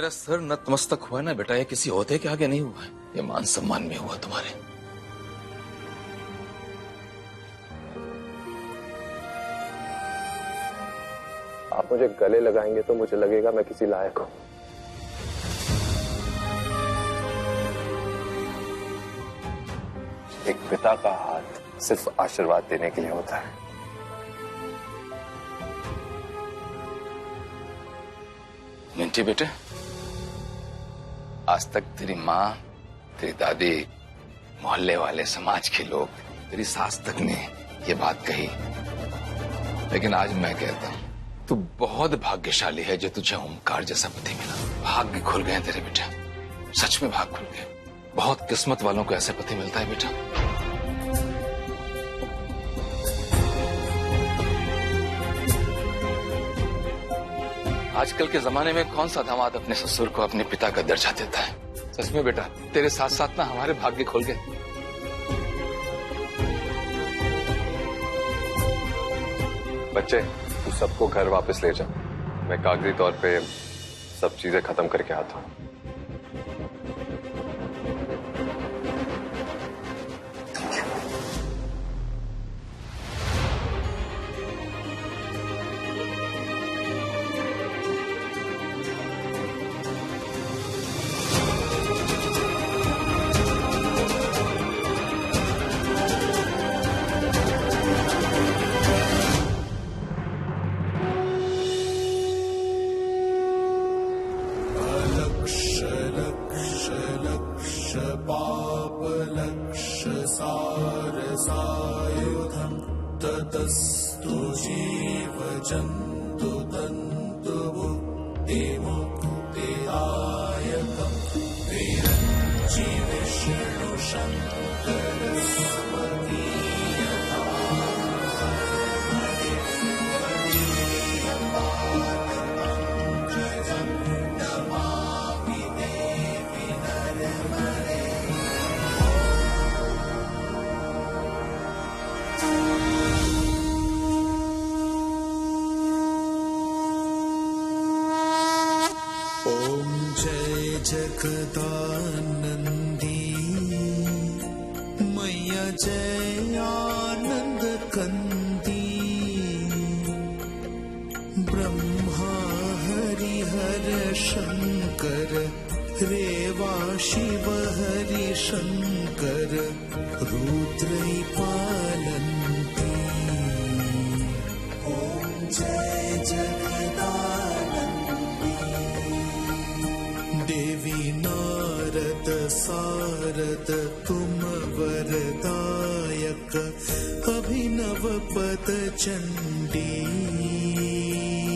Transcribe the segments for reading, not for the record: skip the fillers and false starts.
मेरा सर नतमस्तक हुआ ना बेटा, ये किसी होते के आगे नहीं हुआ है, ये मान सम्मान में हुआ तुम्हारे। आप मुझे गले लगाएंगे तो मुझे लगेगा मैं किसी लायक हूं। एक पिता का हाथ सिर्फ आशीर्वाद देने के लिए होता है। मिंटी बेटे, आज तक तेरी माँ, तेरी दादी, मोहल्ले वाले, समाज के लोग, तेरी सास तक ने ये बात कही, लेकिन आज मैं कहता हूं तू बहुत भाग्यशाली है जो तुझे ओमकार जैसा पति मिला। भाग्य खुल गए तेरे बेटे, सच में भाग खुल गए। बहुत किस्मत वालों को ऐसे पति मिलता है बेटा। आजकल के जमाने में कौन सा दामाद अपने ससुर को अपने पिता का दर्जा देता है। सच में बेटा, तेरे साथ साथ ना हमारे भाग्य खुल गए। बच्चे, तू सबको घर वापस ले जा। मैं कागजी तौर पे सब चीजें खत्म करके आता हूं। ततस्तु जीव जन्तु तन्तु बुद्धिमुक्तिदायकम् विरञ्चि विष्णु शङ्करस्वती जगदानंदी मैया जय आनंद कंदी ब्रह्मा हरिहर शंकर रेवा शिव हरि शंकर रुद्रै पालन्ति। ओम जय जगदानंदी देवी नारद सारद तुम वरदायक अभिनव पद चंडी।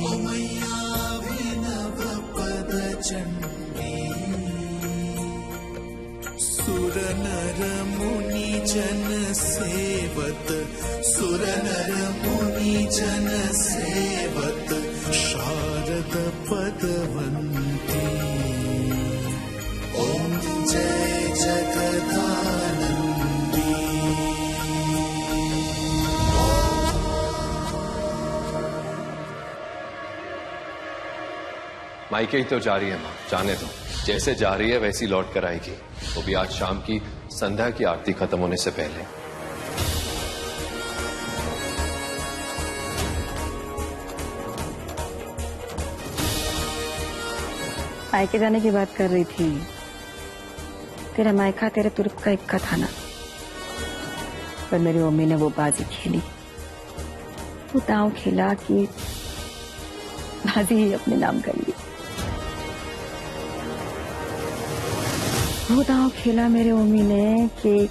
ओ मैया अभिनव पद चंडी सुर नर मुनि जन सेवत सुर नर मुनि जन सेवत शारद पदवंती। ओम जय जगदानंदी। मायके ही तो जा रही है माँ, जाने दो। जैसे जा रही है वैसी लौट कर आएगी, वो भी आज शाम की संध्या की आरती खत्म होने से पहले। मायके जाने की बात कर रही थी। तेरा मायका तेरे तुर्क का इक्का था ना, पर मेरी मम्मी ने वो बाजी खेली, वो दांव खेला कि बाजी ही अपने नाम कर ली। वो दांव खेला मेरी मम्मी ने कि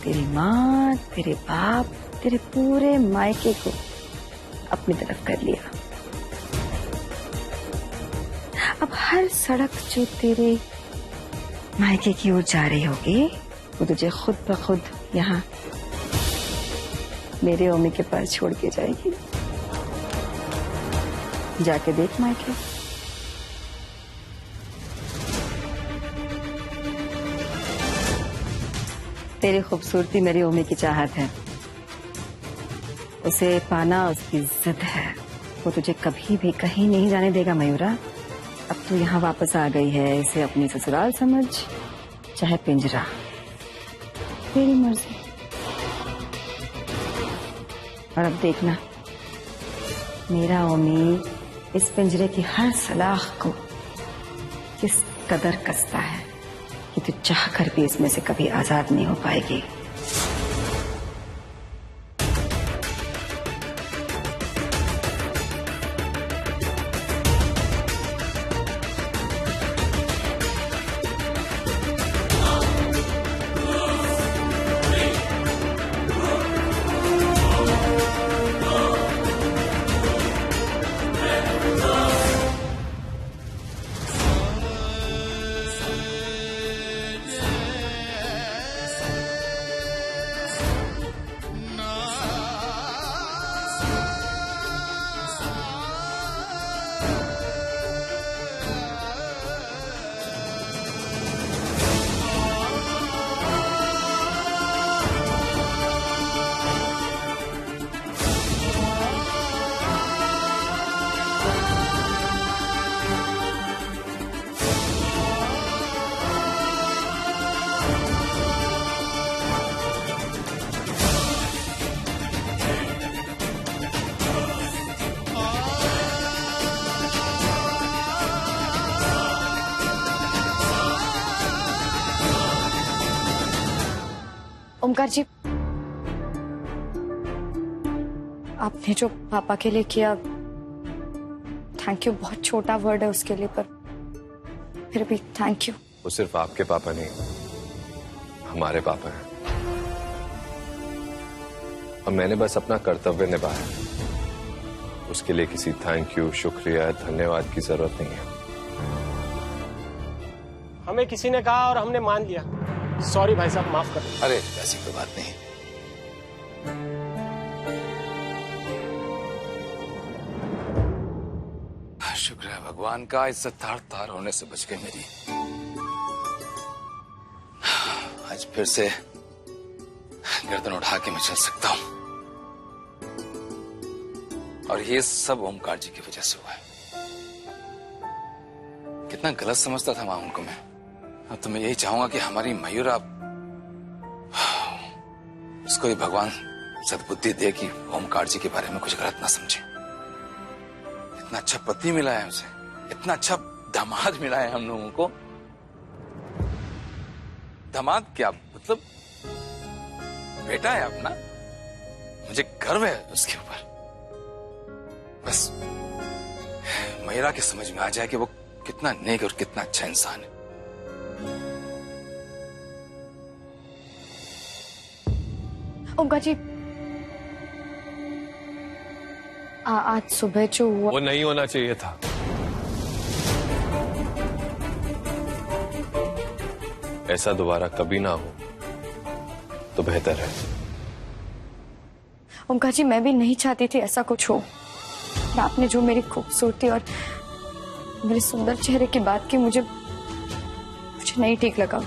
तेरी माँ, तेरे बाप, तेरे पूरे मायके को अपनी तरफ कर लिया। अब हर सड़क जो तेरे मायके की ओर जा रही होगी, वो तुझे खुद ब खुद यहाँ मेरे मम्मी के पास छोड़ के जाएगी। जाके देख मायके। तेरी खूबसूरती मेरी मम्मी की चाहत है, उसे पाना उसकी जिद है। वो तुझे कभी भी कहीं नहीं जाने देगा मयूरा। अब तू यहाँ वापस आ गई है, इसे अपनी ससुराल समझ चाहे पिंजरा, तेरी मर्जी। और अब देखना, मेरा ओमी इस पिंजरे की हर सलाख को किस कदर कसता है कि तू चाह कर भी इसमें से कभी आजाद नहीं हो पाएगी। ओमकार जी, आपने जो पापा के लिए किया, थैंक यू। बहुत छोटा वर्ड है उसके लिए, पर फिर भी थैंक यू। वो सिर्फ आपके पापा नहीं, हमारे पापा हैं, और मैंने बस अपना कर्तव्य निभाया। उसके लिए किसी थैंक यू, शुक्रिया, धन्यवाद की जरूरत नहीं है। हमें किसी ने कहा और हमने मान लिया। सॉरी भाई साहब, माफ कर दो। अरे ऐसी कोई बात नहीं। शुक्र है भगवान का, इज्जत तार तार होने से बच गई मेरी। आज फिर से गर्दन उठा के मैं चल सकता हूं, और ये सब ओमकार जी की वजह से हुआ है। कितना गलत समझता था मां उनको मैं। अब तो मैं यही चाहूंगा कि हमारी मयूरा, उसको भी भगवान सद्बुद्धि दे कि ओमकार जी के बारे में कुछ गलत ना समझे। इतना अच्छा पति मिला है उसे, इतना अच्छा दामाद मिला है हम लोगों को। दामाद क्या मतलब, बेटा है अपना। मुझे गर्व है उसके ऊपर। बस मयूरा की समझ में आ जाए कि वो कितना नेक और कितना अच्छा इंसान है। ओमकार जी, आज सुबह जो हुआ, वो नहीं होना चाहिए था। ऐसा दोबारा कभी ना हो तो बेहतर है। ओमकार जी, मैं भी नहीं चाहती थी ऐसा कुछ हो। आपने जो मेरी खूबसूरती और मेरे सुंदर चेहरे की बात की, मुझे नहीं ठीक लगा।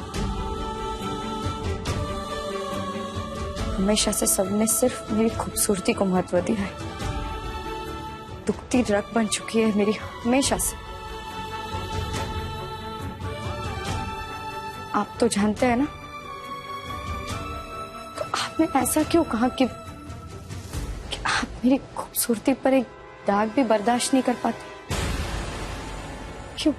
हमेशा से सबने सिर्फ मेरी खूबसूरती को महत्व दिया है। दुखती रग बन चुकी है मेरी हमेशा से। आप तो जानते हैं ना, तो आपने ऐसा क्यों कहा कि आप मेरी खूबसूरती पर एक दाग भी बर्दाश्त नहीं कर पाते? क्यों?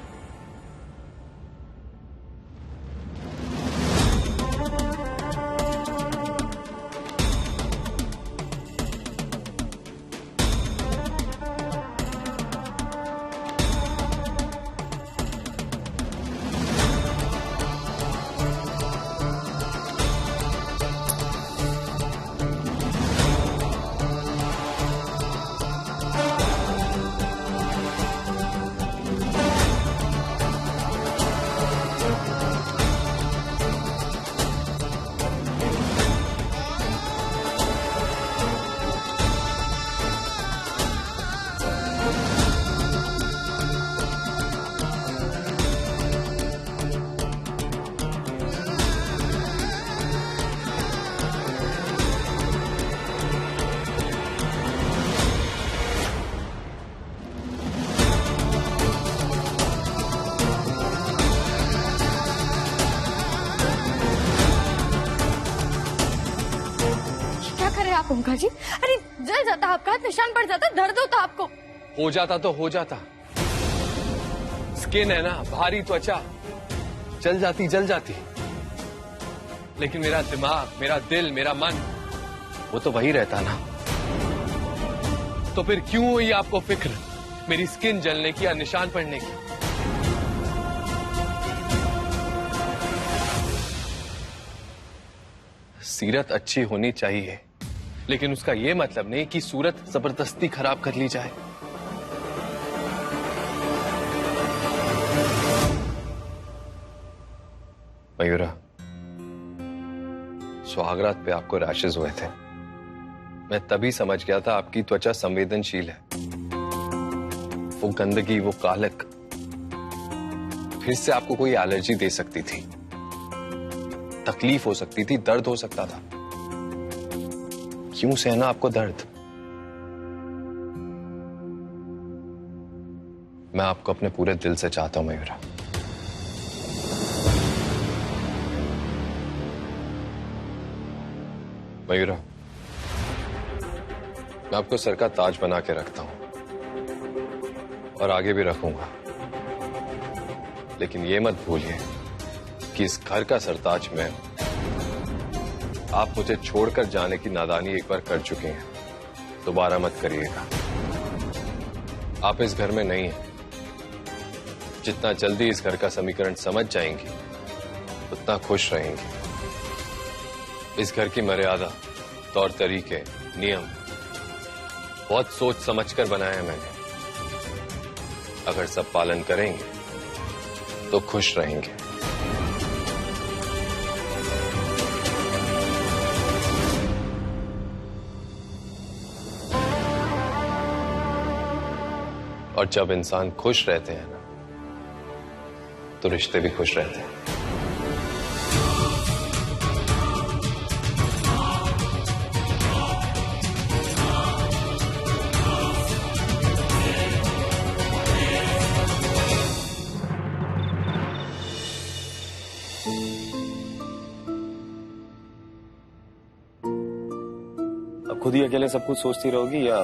ओमकार जी, अरे जल जाता आपका हाथ, निशान पड़ जाता, दर्द होता आपको। हो जाता तो हो जाता, स्किन है ना, भारी त्वचा, जल जाती, लेकिन मेरा दिमाग, मेरा दिल, मेरा मन, वो तो वही रहता ना। तो फिर क्यों हुई आपको फिक्र मेरी स्किन जलने की या निशान पड़ने की? सीरत अच्छी होनी चाहिए, लेकिन उसका यह मतलब नहीं कि सूरत जबरदस्ती खराब कर ली जाए। मयूरा, सुहागरात पे आपको रैशेस हुए थे। मैं तभी समझ गया था आपकी त्वचा संवेदनशील है। वो गंदगी, वो कालक फिर से आपको कोई एलर्जी दे सकती थी, तकलीफ हो सकती थी, दर्द हो सकता था। क्यों सहना आपको दर्द? मैं आपको अपने पूरे दिल से चाहता हूं मयूरा। मयूरा, मैं आपको सर का ताज बना के रखता हूं और आगे भी रखूंगा, लेकिन ये मत भूलिए कि इस घर का सरताज में आप मुझे छोड़कर जाने की नादानी एक बार कर चुके हैं, दोबारा मत करिएगा। आप इस घर में नहीं हैं। जितना जल्दी इस घर का समीकरण समझ जाएंगी, उतना खुश रहेंगे। इस घर की मर्यादा, तौर तरीके, नियम बहुत सोच समझकर बनाया है मैंने। अगर सब पालन करेंगे तो खुश रहेंगे। और जब इंसान खुश रहते हैं ना, तो रिश्ते भी खुश रहते हैं। अब खुद ही अकेले सब कुछ सोचती रहोगी या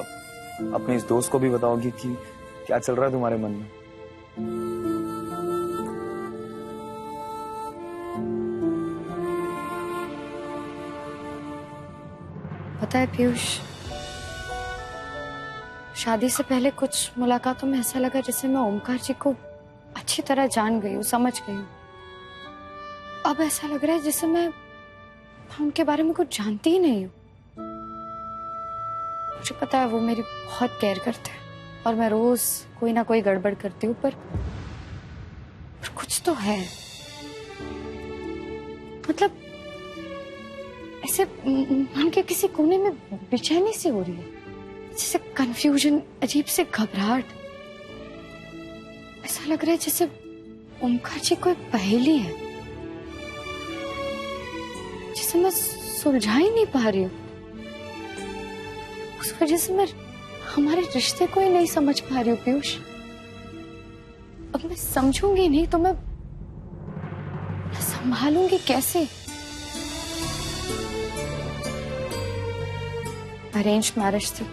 अपने इस दोस्त को भी बताओगी कि क्या चल रहा है तुम्हारे मन में? पता है पीयूष, शादी से पहले कुछ मुलाकातों में ऐसा लगा जैसे मैं ओमकार जी को अच्छी तरह जान गई हूँ, समझ गई हूँ। अब ऐसा लग रहा है जैसे मैं उनके बारे में कुछ जानती ही नहीं हूँ। मुझे पता है वो मेरी बहुत केयर करते हैं और मैं रोज कोई ना कोई गड़बड़ करती हूँ, पर कुछ तो है। मतलब ऐसे मन के किसी कोने में बेचैनी सी हो रही है, जैसे कंफ्यूजन, अजीब से घबराहट। ऐसा लग रहा है जैसे ओमकार जी कोई पहेली है जिसे मैं सुलझा ही नहीं पा रही हूँ। उस वजह से मैं हमारे रिश्ते को ही नहीं समझ पा रही हूँ पीयूष। अब मैं समझूंगी नहीं तो मैं संभालूंगी कैसे? अरेंज मैरिज थी,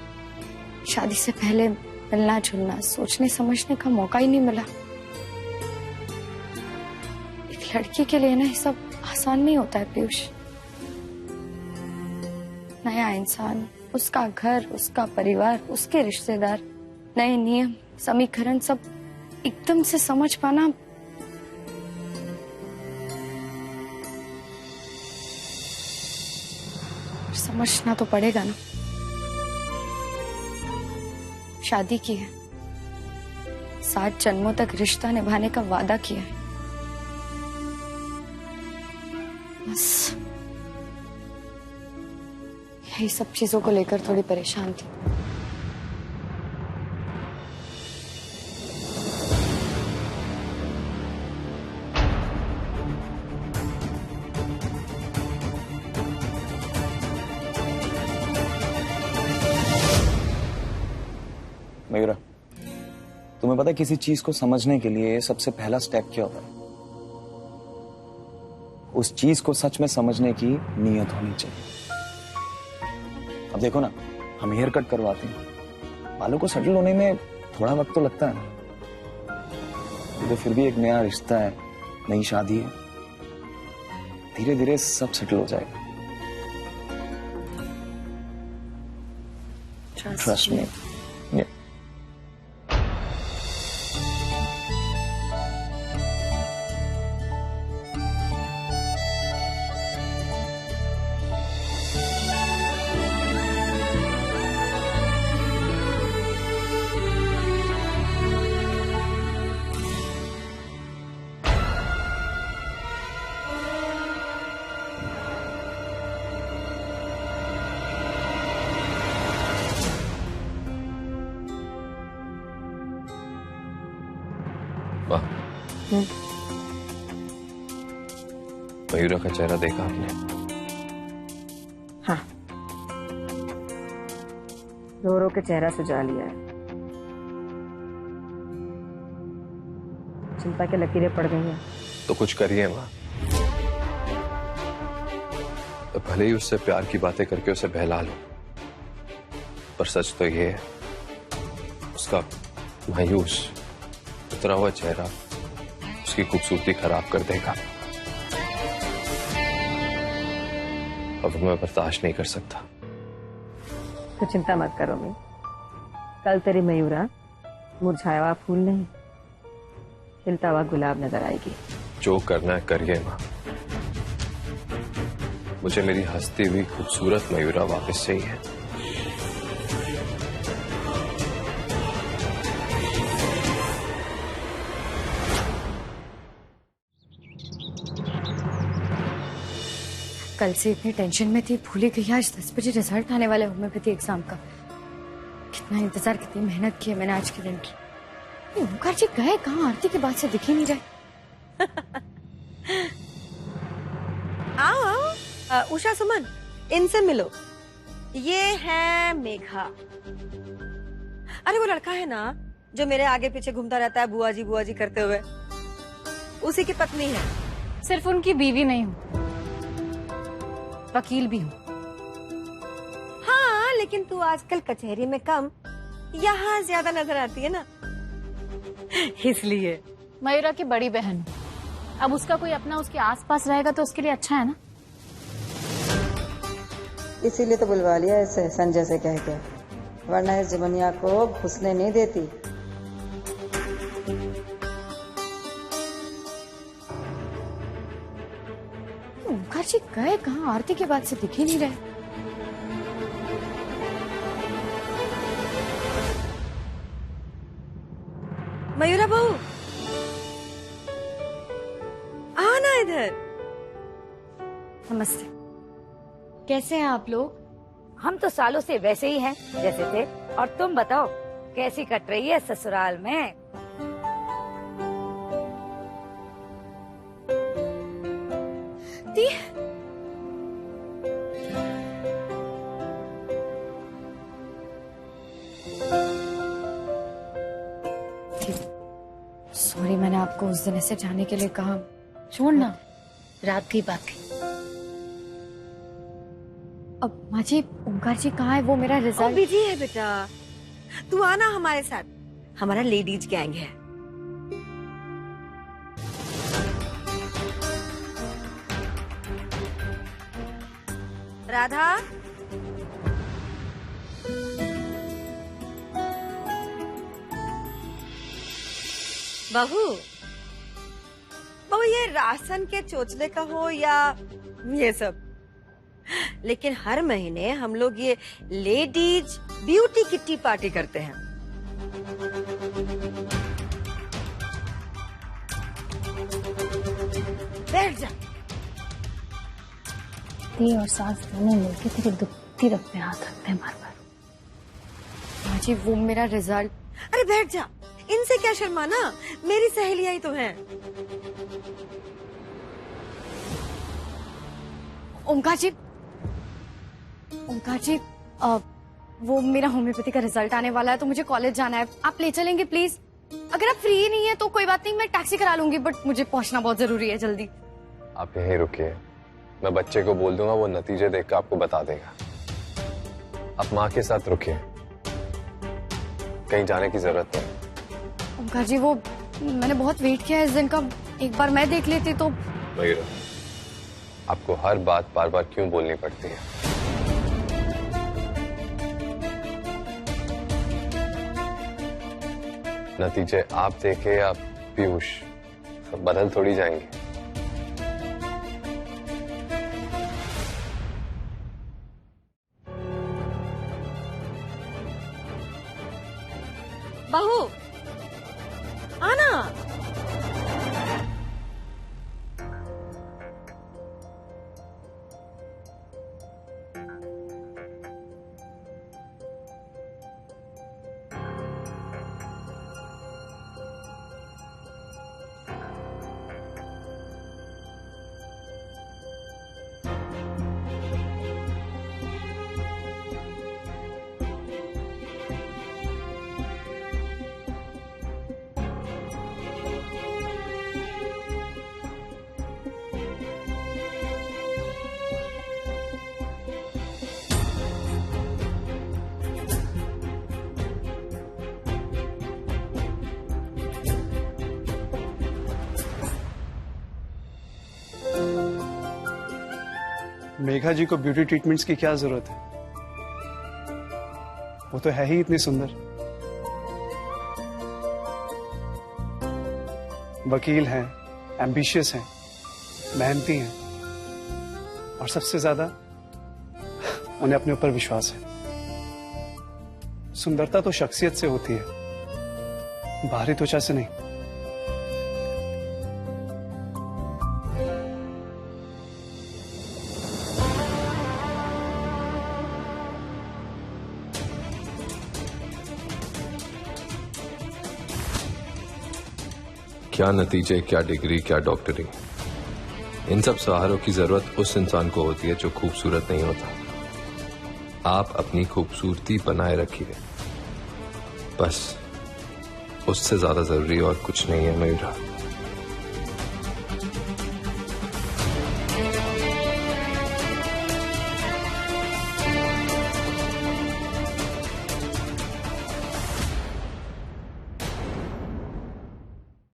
शादी से पहले मिलना जुलना, सोचने समझने का मौका ही नहीं मिला। एक लड़की के लिए ना ये सब आसान नहीं होता है पीयूष। नया इंसान, उसका घर, उसका परिवार, उसके रिश्तेदार, नए नियम, समीकरण, सब एकदम से समझ पाना समझना तो पड़ेगा ना। शादी की है, 7 जन्मों तक रिश्ता निभाने का वादा किया है। बस यही सब चीजों को लेकर थोड़ी परेशान थी। मयूरा, तुम्हें पता है किसी चीज को समझने के लिए सबसे पहला स्टेप क्या होता है? उस चीज को सच में समझने की नीयत होनी चाहिए। अब देखो ना, हम हेयर कट करवाते हैं, बालों को सेटल होने में थोड़ा वक्त तो लगता है ना, तो फिर भी एक नया रिश्ता है, नई शादी है, धीरे धीरे सब सेटल हो जाएगा। Trust me. वाह, मयूरा का चेहरा देखा आपने? हाँ, रो रो के चेहरा सुझा लिया है। चिंता के लकीरें पड़ गई हैं। तो कुछ करिए माँ, तो भले ही उससे प्यार की बातें करके उसे बहला लो, पर सच तो ये है, उसका मायूस उतरा हुआ चेहरा उसकी खूबसूरती खराब कर देगा। अब मैं बर्दाश्त नहीं कर सकता। तो चिंता मत करो मैं, कल तेरी मयूरा मुरझाया हुआ फूल नहीं, खिलता हुआ गुलाब नजर आएगी। जो करना है करिए माँ, मुझे मेरी हंसती हुई खूबसूरत मयूरा वापस चाहिए। कल से इतनी टेंशन में थी, भूल ही गई आज 10 बजे रिजल्ट आने वाला है होम्योपैथी एग्जाम का। कितना इंतजार, कितनी मेहनत की है मैंने आज के दिन की। ओमकार जी गए कहाँ? आरती के बाद से दिख ही नहीं रहे। आओ उषा सुमन, इनसे मिलो। ये है मेघा। अरे वो लड़का है ना जो मेरे आगे पीछे घूमता रहता है बुआ जी करते हुए, उसी की पत्नी है। सिर्फ उनकी बीवी नहीं हूँ, वकील भी हूँ। हाँ, लेकिन तू आजकल कचहरी में कम, यहाँ ज्यादा नजर आती है ना, इसलिए। मयूरा की बड़ी बहन, अब उसका कोई अपना उसके आसपास रहेगा तो उसके लिए अच्छा है ना। इसीलिए तो बुलवा लिया इसे संजय से कह के, वरना इस जमनिया को घुसने नहीं देती। ओमकार जी गए कहाँ? आरती के बाद से दिख ही नहीं रहे। मयूरा बहू, आना इधर। नमस्ते। कैसे हैं आप लोग? हम तो सालों से वैसे ही हैं जैसे थे। और तुम बताओ कैसी कट रही है ससुराल में? सॉरी, मैंने आपको उस दिन ऐसे जाने के लिए कहा। छोड़ना, रात की बात थी। अब माँ जी, ओमकार जी कहाँ है? वो मेरा रिजल्ट बिजी है बेटा, तू आना हमारे साथ, हमारा लेडीज गैंग है। राधा, बहू ये राशन के चोचले का हो या ये सब, लेकिन हर महीने हम लोग ये लेडीज ब्यूटी किट्टी पार्टी करते हैं। बैठ जा। ती और सास दोनों मिलके तेरे दुखती रख पे हाथ रखते हैं बार बार। माँ जी, वो मेरा रिजल्ट। अरे बैठ जा, इनसे क्या शर्माना, मेरी सहेलियां ही तो हैं। ओमकार जी, वो मेरा होम्योपैथी का रिजल्ट आने वाला है तो मुझे कॉलेज जाना है, आप ले चलेंगे प्लीज? अगर आप फ्री नहीं है तो कोई बात नहीं, मैं टैक्सी करा लूंगी, बट मुझे पहुंचना बहुत जरूरी है, जल्दी। आप यहीं रुकिए, मैं बच्चे को बोल दूंगा, वो नतीजे देखकर आपको बता देगा। आप माँ के साथ रुकिए, कहीं जाने की जरूरत नहीं। ओमकार जी, वो मैंने बहुत वेट किया इस दिन का, एक बार मैं देख लेती तो। मयूरा, आपको हर बात बार बार क्यों बोलनी पड़ती है? नतीजे आप देखे या पीयूष, सब बदल थोड़ी जाएंगे। बहू आना। मेघा जी को ब्यूटी ट्रीटमेंट्स की क्या जरूरत है? वो तो है ही इतनी सुंदर। वकील हैं, एम्बिशियस हैं, मेहनती हैं, और सबसे ज्यादा उन्हें अपने ऊपर विश्वास है। सुंदरता तो शख्सियत से होती है, बाहरी त्वचा से नहीं। क्या नतीजे, क्या डिग्री, क्या डॉक्टरी, इन सब सहारों की जरूरत उस इंसान को होती है जो खूबसूरत नहीं होता। आप अपनी खूबसूरती बनाए रखिए, बस उससे ज्यादा जरूरी और कुछ नहीं है मयूरा।